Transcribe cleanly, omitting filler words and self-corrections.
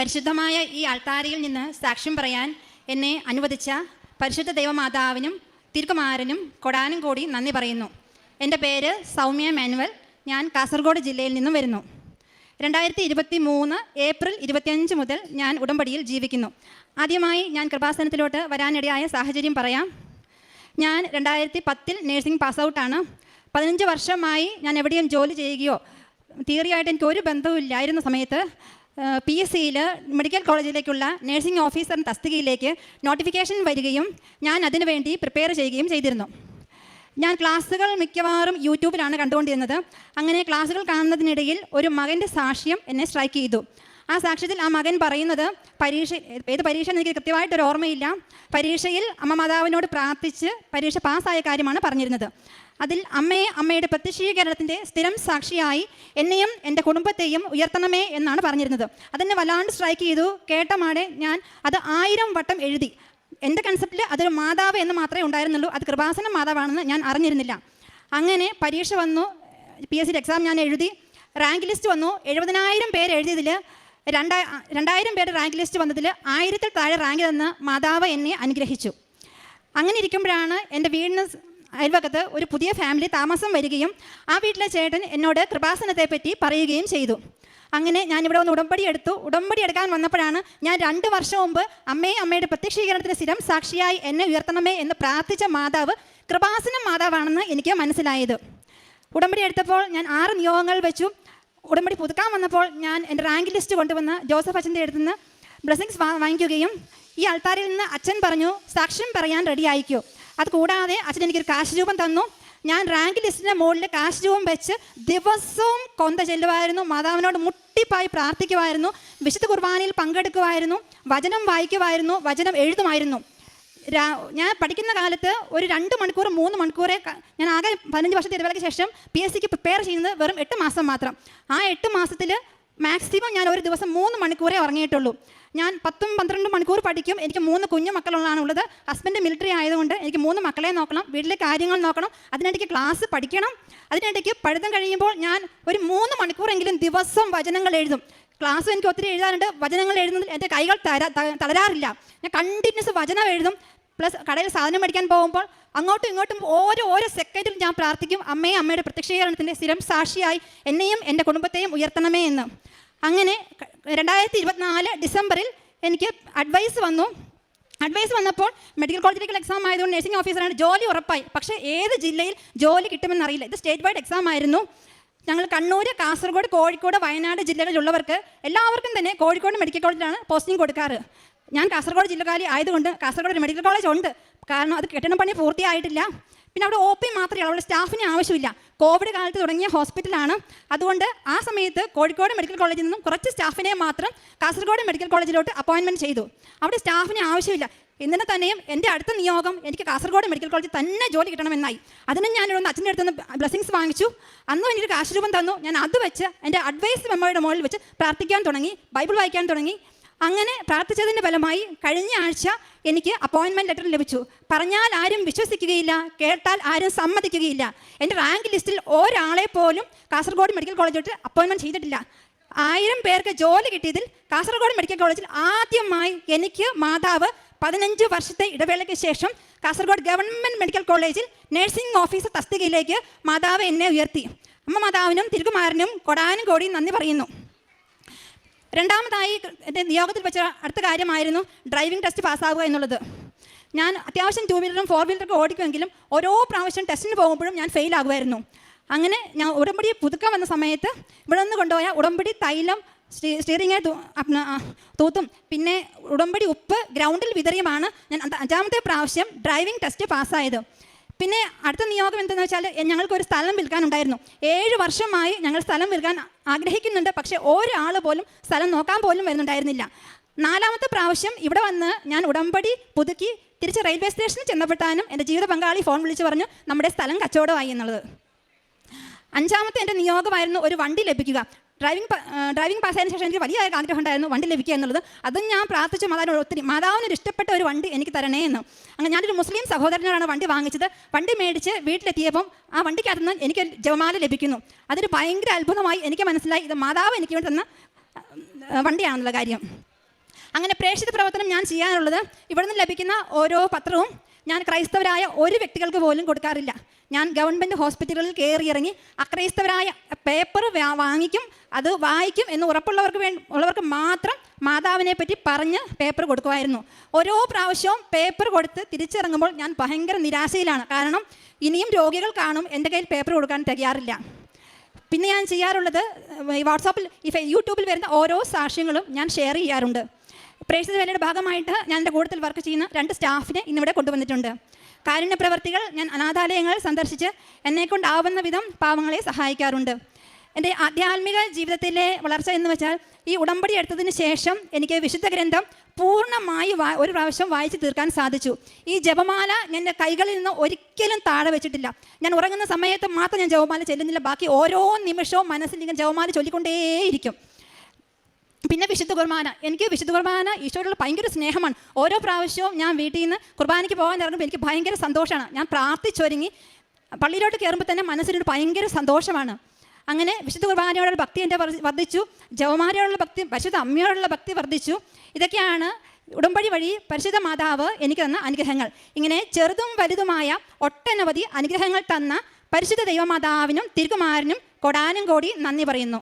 പരിശുദ്ധമായ ഈ അൾത്താരയിൽ നിന്ന് സാക്ഷ്യം പറയാൻ എന്നെ അനുവദിച്ച പരിശുദ്ധ ദൈവമാതാവിനും തിരുക്കുമാരനും കൊടാനും കൂടി നന്ദി പറയുന്നു. എൻ്റെ പേര് സൗമ്യ മാനുവൽ. ഞാൻ കാസർഗോഡ് ജില്ലയിൽ നിന്നും വരുന്നു. 2023 ഏപ്രിൽ 25 മുതൽ ഞാൻ ഉടമ്പടിയിൽ ജീവിക്കുന്നു. ആദ്യമായി ഞാൻ കൃപാസനത്തിലോട്ട് വരാനിടയായ സാഹചര്യം പറയാം. ഞാൻ 2010 നേഴ്സിംഗ് പാസ് ഔട്ടാണ്. 15 വർഷമായി ഞാൻ എവിടെയും ജോലി ചെയ്യുകയോ തിയറിയായിട്ട് എനിക്ക് ഒരു ബന്ധവുമില്ലായിരുന്ന സമയത്ത് PSCയിൽ മെഡിക്കൽ കോളേജിലേക്കുള്ള നേഴ്സിംഗ് ഓഫീസർ തസ്തികയിലേക്ക് നോട്ടിഫിക്കേഷൻ വരികയും ഞാൻ അതിനു വേണ്ടി പ്രിപ്പയർ ചെയ്യുകയും ചെയ്തിരുന്നു. ഞാൻ ക്ലാസ്സുകൾ മിക്കവാറും യൂട്യൂബിലാണ് കണ്ടുകൊണ്ടിരുന്നത്. അങ്ങനെ ക്ലാസ്സുകൾ കാണുന്നതിനിടയിൽ ഒരു മകൻ്റെ സാക്ഷ്യം എന്നെ സ്ട്രൈക്ക് ചെയ്തു. ആ സാക്ഷ്യത്തിൽ ആ മകൻ പറയുന്നത് ഏത് പരീക്ഷ എനിക്ക് കൃത്യമായിട്ടൊരു ഓർമ്മയില്ല, പരീക്ഷയിൽ അമ്മ മാതാവിനോട് പ്രാർത്ഥിച്ച് പരീക്ഷ പാസ്സായ കാര്യമാണ് പറഞ്ഞിരുന്നത്. അതിൽ അമ്മയുടെ പ്രത്യക്ഷീകരണത്തിൻ്റെ സ്ഥിരം സാക്ഷിയായി എന്നെയും എൻ്റെ കുടുംബത്തെയും ഉയർത്തണമേ എന്നാണ് പറഞ്ഞിരുന്നത്. അതെന്നെ വല്ലാണ്ട് സ്ട്രൈക്ക് ചെയ്തു. കേട്ടമാടെ ഞാൻ അത് 1000 വട്ടം എഴുതി. എൻ്റെ കൺസെപ്റ്റിൽ അതൊരു മാതാവ് എന്ന് മാത്രമേ ഉണ്ടായിരുന്നുള്ളൂ. അത് കൃപാസന മാതാവാണെന്ന് ഞാൻ അറിഞ്ഞിരുന്നില്ല. അങ്ങനെ പരീക്ഷ വന്നു. PSC എക്സാം ഞാൻ എഴുതി. റാങ്ക് ലിസ്റ്റ് വന്നു. 70,000 പേര് എഴുതിയതിൽ 2000 പേര് റാങ്ക് ലിസ്റ്റ് വന്നതിൽ 1000-ൽ താഴെ റാങ്ക് തന്ന് മാതാവ് എന്നെ അനുഗ്രഹിച്ചു. അങ്ങനെ ഇരിക്കുമ്പോഴാണ് എൻ്റെ വീടിന് അയൽവക്കത്ത് ഒരു പുതിയ ഫാമിലി താമസം വരികയും ആ വീട്ടിലെ ചേട്ടൻ എന്നോട് കൃപാസനത്തെ പറ്റി പറയുകയും ചെയ്തു. അങ്ങനെ ഞാനിവിടെ വന്ന് ഉടമ്പടി എടുത്തു. ഉടമ്പടി എടുക്കാൻ വന്നപ്പോഴാണ് ഞാൻ 2 വർഷം മുമ്പ് അമ്മയുടെ പ്രത്യക്ഷീകരണത്തിന് സ്ഥിരം സാക്ഷിയായി എന്നെ ഉയർത്തണമേ എന്ന് പ്രാർത്ഥിച്ച മാതാവ് കൃപാസന മാതാവാണെന്ന് എനിക്ക് മനസ്സിലായത്. ഉടമ്പടി എടുത്തപ്പോൾ ഞാൻ 6 നിയോഗങ്ങൾ വെച്ചു. ഉടമ്പടി പുതുക്കാൻ വന്നപ്പോൾ ഞാൻ എൻ്റെ റാങ്ക് ലിസ്റ്റ് കൊണ്ടുവന്ന് ജോസഫ് അച്ഛൻ്റെ അടുത്ത് നിന്ന് ബ്ലെസ്സിങ്സ് വാങ്ങിക്കുകയും ഈ ആൾത്താരിൽ നിന്ന് അച്ഛൻ പറഞ്ഞു സാക്ഷ്യം പറയാൻ റെഡി ആയിക്കോ. അത് കൂടാതെ അച്ഛൻ എനിക്കൊരു കാശ് രൂപം തന്നു. ഞാൻ റാങ്ക് ലിസ്റ്റിൻ്റെ മുകളിൽ കാശ് രൂപം വെച്ച് ദിവസവും കൊന്ത ചെല്ലുമായിരുന്നു. മാതാവിനോട് മുട്ടിപ്പായി പ്രാർത്ഥിക്കുമായിരുന്നു. വിശുദ്ധ കുർബാനയിൽ പങ്കെടുക്കുമായിരുന്നു. വചനം വായിക്കുമായിരുന്നു. വചനം എഴുതുമായിരുന്നു. ഞാൻ പഠിക്കുന്ന കാലത്ത് ഒരു 2 മണിക്കൂർ 3 മണിക്കൂറേ ഞാൻ ആകെ 15 വർഷത്തെ ഇടവേളയ്ക്ക് ശേഷം PSCക്ക് പ്രിപ്പയർ ചെയ്യുന്നത് വെറും 8 മാസം മാത്രം. ആ 8 മാസത്തിൽ മാക്സിമം ഞാൻ ഒരു ദിവസം 3 മണിക്കൂറേ ഉറങ്ങിയിട്ടുള്ളൂ. ഞാൻ 10-12 മണിക്കൂർ പഠിക്കും. എനിക്ക് 3 കുഞ്ഞു മക്കളാണുള്ളത്. ഹസ്ബൻഡ് മിലിറ്ററി ആയതുകൊണ്ട് എനിക്ക് 3 മക്കളെ നോക്കണം, വീട്ടിലെ കാര്യങ്ങൾ നോക്കണം, അതിനിടയ്ക്ക് ക്ലാസ് പഠിക്കണം. അതിനിടയ്ക്ക് പഠിത്തം കഴിയുമ്പോൾ ഞാൻ ഒരു 3 മണിക്കൂറെങ്കിലും ദിവസം വചനങ്ങൾ എഴുതും. ക്ലാസ് എനിക്ക് ഒത്തിരി എഴുതാനുണ്ട്. വചനങ്ങൾ എഴുതുന്നതിൽ എൻ്റെ കൈകൾ തളരാറില്ല. ഞാൻ കണ്ടിന്യൂസ് വചനം എഴുതും. പ്ലസ് കടയിൽ സാധനം മേടിക്കാൻ പോകുമ്പോൾ അങ്ങോട്ടും ഇങ്ങോട്ടും ഓരോ സെക്കൻഡിൽ ഞാൻ പ്രാർത്ഥിക്കും അമ്മയുടെ പ്രത്യക്ഷീകരണത്തിൻ്റെ സ്ഥിരം സാക്ഷിയായി എന്നെയും എൻ്റെ കുടുംബത്തെയും ഉയർത്തണമേ എന്ന്. അങ്ങനെ 2024 ഡിസംബറിൽ എനിക്ക് അഡ്വൈസ് വന്നപ്പോൾ മെഡിക്കൽ കോളേജിലേക്കുള്ള എക്സാം ആയതുകൊണ്ട് നഴ്സിംഗ് ഓഫീസറാണ്, ജോലി ഉറപ്പായി. പക്ഷേ ഏത് ജില്ലയിൽ ജോലി കിട്ടുമെന്നറിയില്ല. ഇത് സ്റ്റേറ്റ് വൈഡ് എക്സാം ആയിരുന്നു. ഞങ്ങൾ കണ്ണൂർ, കാസർഗോഡ്, കോഴിക്കോട്, വയനാട് ജില്ലകളിലുള്ളവർക്ക് എല്ലാവർക്കും തന്നെ കോഴിക്കോട് മെഡിക്കൽ കോളേജിലാണ് പോസ്റ്റിംഗ് കൊടുക്കാറ്. ഞാൻ കാസർഗോഡ് ജില്ലക്കാരി ആയതുകൊണ്ട് കാസർഗോഡ് ഒരു മെഡിക്കൽ കോളേജ് ഉണ്ട്. കാരണം അത് കെട്ടിട പണി പൂർത്തിയായിട്ടില്ല. പിന്നെ അവിടെ OP മാത്രമേ ഉള്ളൂ, അവിടെ സ്റ്റാഫിന് ആവശ്യമില്ല. കോവിഡ് കാലത്ത് തുടങ്ങിയ ഹോസ്പിറ്റലാണ്. അതുകൊണ്ട് ആ സമയത്ത് കോഴിക്കോട് മെഡിക്കൽ കോളേജിൽ നിന്നും കുറച്ച് സ്റ്റാഫിനെ മാത്രം കാസർഗോഡ് മെഡിക്കൽ കോളേജിലോട്ട് അപ്പോയിൻമെൻറ്റ് ചെയ്തു. അവിടെ സ്റ്റാഫിന് ആവശ്യമില്ല. എന്നിട്ട് തന്നെയും എൻ്റെ അടുത്ത നിയോഗം എനിക്ക് കാസർഗോഡ് മെഡിക്കൽ കോളേജിൽ തന്നെ ജോലി കിട്ടണമെന്നായി. അതിനും ഞാനിവിടെ അച്ഛൻ്റെ അടുത്ത് നിന്ന് ബ്ലെസ്സിങ്സ് വാങ്ങിച്ചു. അന്നും എനിക്ക് കാശ് രൂപം തന്നു. ഞാൻ അത് വെച്ച് എൻ്റെ അഡ്വൈസ് മെമ്മോയുടെ മുകളിൽ വെച്ച് പ്രാർത്ഥിക്കാൻ തുടങ്ങി, ബൈബിൾ വായിക്കാൻ തുടങ്ങി. അങ്ങനെ പ്രാർത്ഥിച്ചതിൻ്റെ ഫലമായി കഴിഞ്ഞ ആഴ്ച എനിക്ക് അപ്പോയിൻമെൻറ്റ് ലെറ്റർ ലഭിച്ചു. പറഞ്ഞാൽ ആരും വിശ്വസിക്കുകയില്ല, കേട്ടാൽ ആരും സമ്മതിക്കുകയില്ല. എൻ്റെ റാങ്ക് ലിസ്റ്റിൽ ഒരാളെ പോലും കാസർഗോഡ് മെഡിക്കൽ കോളേജിലോട്ട് അപ്പോയിൻമെൻറ്റ് ചെയ്തിട്ടില്ല. 1000 പേർക്ക് ജോലി കിട്ടിയതിൽ കാസർഗോഡ് മെഡിക്കൽ കോളേജിൽ ആദ്യമായി എനിക്ക് മാതാവ് 15 വർഷത്തെ ഇടവേളയ്ക്ക് ശേഷം കാസർഗോഡ് ഗവൺമെൻറ് മെഡിക്കൽ കോളേജിൽ നഴ്സിംഗ് ഓഫീസർ തസ്തികയിലേക്ക് മാതാവ് എന്നെ ഉയർത്തി. അമ്മ മാതാവിനും തിരുക്കുമാരനും കൊടാനും കൂടി നന്ദി പറയുന്നു. രണ്ടാമതായി എൻ്റെ നിയോഗത്തിൽ വെച്ച അടുത്ത കാര്യമായിരുന്നു ഡ്രൈവിംഗ് ടെസ്റ്റ് പാസ്സാവുക എന്നുള്ളത്. ഞാൻ അത്യാവശ്യം 2 വീലറും 4 വീലറൊക്കെ ഓടിക്കുമെങ്കിലും ഓരോ പ്രാവശ്യം ടെസ്റ്റിന് പോകുമ്പോഴും ഞാൻ ഫെയിൽ ആകുമായിരുന്നു. അങ്ങനെ ഞാൻ ഉടമ്പടി പുതുക്കാൻ വന്ന സമയത്ത് ഇവിടെ നിന്ന് കൊണ്ടുപോയ ഉടമ്പടി തൈലം സ്റ്റിയറിംഗ് തൂത്തും പിന്നെ ഉടമ്പടി ഉപ്പ് ഗ്രൗണ്ടിൽ വിതറിയുമാണ് ഞാൻ 5ാമത്തെ പ്രാവശ്യം ഡ്രൈവിംഗ് ടെസ്റ്റ് പാസ്സായത്. പിന്നെ അടുത്ത നിയോഗം എന്തെന്ന് വെച്ചാൽ ഞങ്ങൾക്കൊരു സ്ഥലം വിൽക്കാനുണ്ടായിരുന്നു. 7 വർഷമായി ഞങ്ങൾ സ്ഥലം വിൽക്കാൻ ആഗ്രഹിക്കുന്നുണ്ട്. പക്ഷേ ഒരാൾ പോലും സ്ഥലം നോക്കാൻ പോലും വരുന്നുണ്ടായിരുന്നില്ല. 4ാമത്തെ പ്രാവശ്യം ഇവിടെ വന്ന് ഞാൻ ഉടമ്പടി പുതുക്കി തിരിച്ച് റെയിൽവേ സ്റ്റേഷനിൽ ചെന്നപ്പെട്ടാനും എൻ്റെ ജീവിത പങ്കാളി ഫോൺ വിളിച്ച് പറഞ്ഞു നമ്മുടെ സ്ഥലം കച്ചവടമായി എന്നുള്ളത്. 5ാമത്തെ എൻ്റെ നിയോഗമായിരുന്നു ഒരു വണ്ടി ലഭിക്കുക. ഡ്രൈവിംഗ് പാസ്സായതിനു ശേഷം എനിക്ക് വലിയ ആഗ്രഹം ഉണ്ടായിരുന്നു വണ്ടി ലഭിക്കുക എന്നുള്ളത്. അതും ഞാൻ പ്രാർത്ഥിച്ചു മാതാവിനൊരു ഇഷ്ടപ്പെട്ട ഒരു വണ്ടി എനിക്ക് തരണേ എന്ന്. അങ്ങനെ ഞാനൊരു മുസ്ലിം സഹോദരനോടാണ് വണ്ടി വാങ്ങിച്ചത്. വണ്ടി മേടിച്ച് വീട്ടിലെത്തിയപ്പം ആ വണ്ടിക്കകത്ത് നിന്ന് എനിക്ക് ജപമാല ലഭിക്കുന്നു. അതൊരു ഭയങ്കര അത്ഭുതമായി എനിക്ക് മനസ്സിലായി. ഇത് മാതാവ് എനിക്ക് വേണ്ടി തന്ന വണ്ടിയാണെന്നുള്ള കാര്യം. അങ്ങനെ പ്രേക്ഷിത പ്രവർത്തനം ഞാൻ ചെയ്യാനുള്ളത് ഇവിടെ നിന്ന് ലഭിക്കുന്ന ഓരോ പത്രവും ഞാൻ ക്രൈസ്തവരായ ഒരു വ്യക്തികൾക്ക് പോലും കൊടുക്കാറില്ല. ഞാൻ ഗവൺമെൻറ് ഹോസ്പിറ്റലുകളിൽ കയറിയിറങ്ങി അക്രൈസ്തവരായ പേപ്പർ വാങ്ങിക്കും, അത് വായിക്കും എന്ന് ഉള്ളവർക്ക് മാത്രം മാതാവിനെ പറ്റി പറഞ്ഞ് പേപ്പർ കൊടുക്കുമായിരുന്നു. ഓരോ പ്രാവശ്യവും പേപ്പർ കൊടുത്ത് തിരിച്ചിറങ്ങുമ്പോൾ ഞാൻ ഭയങ്കര നിരാശയിലാണ്. കാരണം ഇനിയും രോഗികൾ കാണും, എൻ്റെ കയ്യിൽ പേപ്പർ കൊടുക്കാൻ തികയാറില്ല. പിന്നെ ഞാൻ ചെയ്യാറുള്ളത് വാട്സാപ്പിൽ യൂട്യൂബിൽ വരുന്ന ഓരോ സാക്ഷ്യങ്ങളും ഞാൻ ഷെയർ ചെയ്യാറുണ്ട്. പ്രേക്ഷിത വേലയുടെ ഭാഗമായിട്ട് ഞാൻ എൻ്റെ കൂട്ടത്തിൽ വർക്ക് ചെയ്യുന്ന 2 സ്റ്റാഫിനെ ഇന്നിവിടെ കൊണ്ടുവന്നിട്ടുണ്ട്. കാരുണ്യ പ്രവർത്തികൾ ഞാൻ അനാഥാലയങ്ങൾ സന്ദർശിച്ച് എന്നെക്കൊണ്ടാവുന്ന വിധം പാവങ്ങളെ സഹായിക്കാറുണ്ട്. എൻ്റെ ആധ്യാത്മിക ജീവിതത്തിലെ വളർച്ച എന്ന് വെച്ചാൽ ഈ ഉടമ്പടി എടുത്തതിന് ശേഷം എനിക്ക് വിശുദ്ധ ഗ്രന്ഥം പൂർണ്ണമായി ഒരു പ്രാവശ്യം വായിച്ച് തീർക്കാൻ സാധിച്ചു. ഈ ജപമാല എൻ്റെ കൈകളിൽ നിന്ന് ഒരിക്കലും താഴെ വെച്ചിട്ടില്ല. ഞാൻ ഉറങ്ങുന്ന സമയത്ത് മാത്രം ഞാൻ ജപമാല ചെല്ലുന്നില്ല, ബാക്കി ഓരോ നിമിഷവും മനസ്സിൽ ഇങ്ങനെ ജപമാല ചൊല്ലിക്കൊണ്ടേയിരിക്കും. പിന്നെ വിശുദ്ധ കുർബാന, എനിക്ക് വിശുദ്ധ കുർബാന ഈശോയോടുള്ള ഭയങ്കര സ്നേഹമാണ്. ഓരോ പ്രാവശ്യവും ഞാൻ വീട്ടിൽ നിന്ന് കുർബാനയ്ക്ക് പോകാൻ ഇറങ്ങുമ്പോൾ എനിക്ക് ഭയങ്കര സന്തോഷമാണ്. ഞാൻ പ്രാർത്ഥിച്ചൊരുങ്ങി പള്ളിയിലോട്ട് കയറുമ്പോൾ തന്നെ മനസ്സിനൊരു ഭയങ്കര സന്തോഷമാണ്. അങ്ങനെ വിശുദ്ധ കുർബാനയോടുള്ള ഭക്തി എൻ്റെ വർദ്ധിച്ചു, ജവമാലയോടുള്ള ഭക്തി, പരിശുദ്ധ അമ്മയോടുള്ള ഭക്തി വർദ്ധിച്ചു. ഇതൊക്കെയാണ് ഉടമ്പടി വഴി പരിശുദ്ധ മാതാവ് എനിക്ക് തന്ന അനുഗ്രഹങ്ങൾ. ഇങ്ങനെ ചെറുതും വലുതുമായ ഒട്ടനവധി അനുഗ്രഹങ്ങൾ തന്ന പരിശുദ്ധ ദൈവമാതാവിനും തിരുക്കുമാരനും കോടാനും കോടി നന്ദി പറയുന്നു.